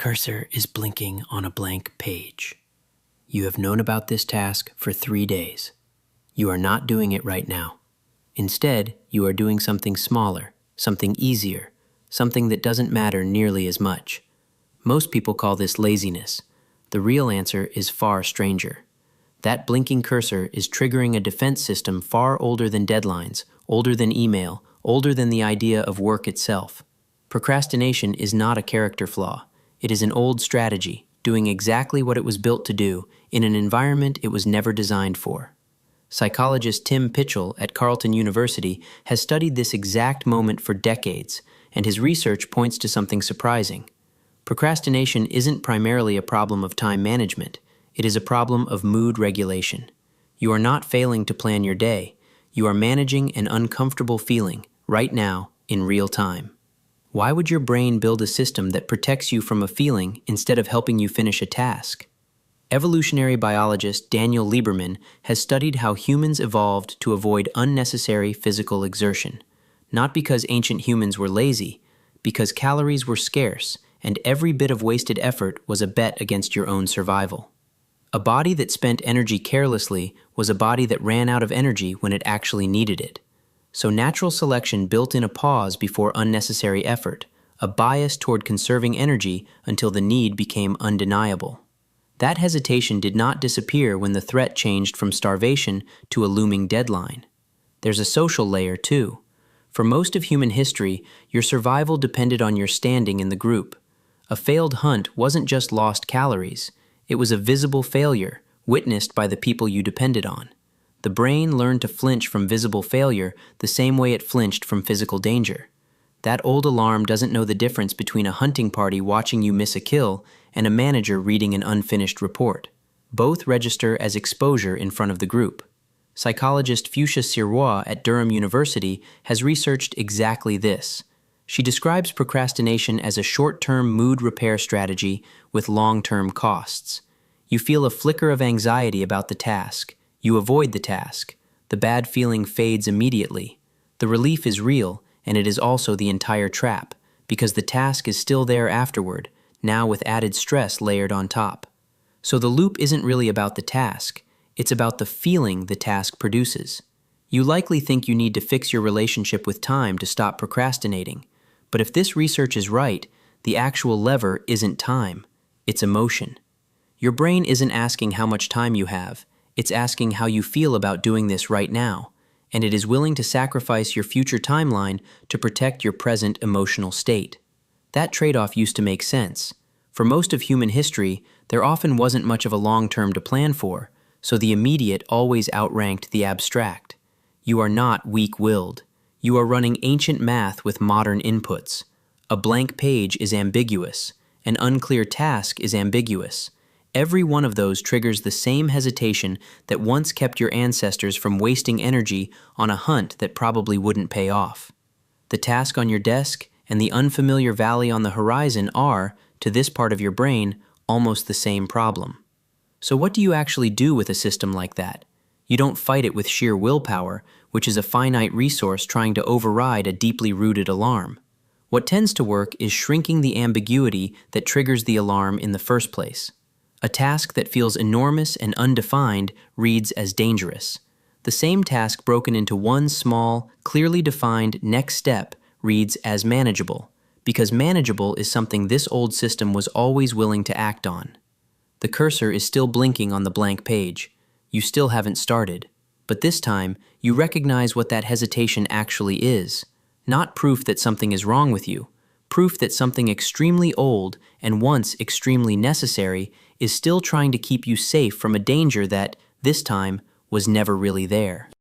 cursor is blinking on a blank page. You have known about this task for 3 days. You are not doing it right now. Instead, you are doing something smaller, something easier, something that doesn't matter nearly as much. Most people call this laziness. The real answer is far stranger. That blinking cursor is triggering a defense system far older than deadlines, older than email, older than the idea of work itself. Procrastination is not a character flaw. It is an old strategy, doing exactly what it was built to do in an environment it was never designed for. Psychologist Tim Pitchell at Carleton University has studied this exact moment for decades, and his research points to something surprising. Procrastination isn't primarily a problem of time management. It is a problem of mood regulation. You are not failing to plan your day. You are managing an uncomfortable feeling right now in real time. Why would your brain build a system that protects you from a feeling instead of helping you finish a task? Evolutionary biologist Daniel Lieberman has studied how humans evolved to avoid unnecessary physical exertion, not because ancient humans were lazy, because calories were scarce and every bit of wasted effort was a bet against your own survival. A body that spent energy carelessly was a body that ran out of energy when it actually needed it. So natural selection built in a pause before unnecessary effort, a bias toward conserving energy until the need became undeniable. That hesitation did not disappear when the threat changed from starvation to a looming deadline. There's a social layer, too. For most of human history, your survival depended on your standing in the group. A failed hunt wasn't just lost calories. It was a visible failure, witnessed by the people you depended on. The brain learned to flinch from visible failure the same way it flinched from physical danger. That old alarm doesn't know the difference between a hunting party watching you miss a kill and a manager reading an unfinished report. Both register as exposure in front of the group. Psychologist Fuchsia Sirois at Durham University has researched exactly this. She describes procrastination as a short-term mood repair strategy with long-term costs. You feel a flicker of anxiety about the task. You avoid the task. The bad feeling fades immediately. The relief is real, and it is also the entire trap, because the task is still there afterward, now with added stress layered on top. So the loop isn't really about the task. It's about the feeling the task produces. You likely think you need to fix your relationship with time to stop procrastinating. But if this research is right, the actual lever isn't time. It's emotion. Your brain isn't asking how much time you have. It's asking how you feel about doing this right now, and it is willing to sacrifice your future timeline to protect your present emotional state. That trade-off used to make sense. For most of human history, there often wasn't much of a long-term to plan for, so the immediate always outranked the abstract. You are not weak-willed. You are running ancient math with modern inputs. A blank page is ambiguous. An unclear task is ambiguous. Every one of those triggers the same hesitation that once kept your ancestors from wasting energy on a hunt that probably wouldn't pay off. The task on your desk and the unfamiliar valley on the horizon are, to this part of your brain, almost the same problem. So what do you actually do with a system like that? You don't fight it with sheer willpower, which is a finite resource trying to override a deeply rooted alarm. What tends to work is shrinking the ambiguity that triggers the alarm in the first place. A task that feels enormous and undefined reads as dangerous. The same task broken into one small, clearly defined next step reads as manageable, because manageable is something this old system was always willing to act on. The cursor is still blinking on the blank page. You still haven't started. But this time, you recognize what that hesitation actually is. Not proof that something is wrong with you. Proof that something extremely old and once extremely necessary is still trying to keep you safe from a danger that, this time, was never really there.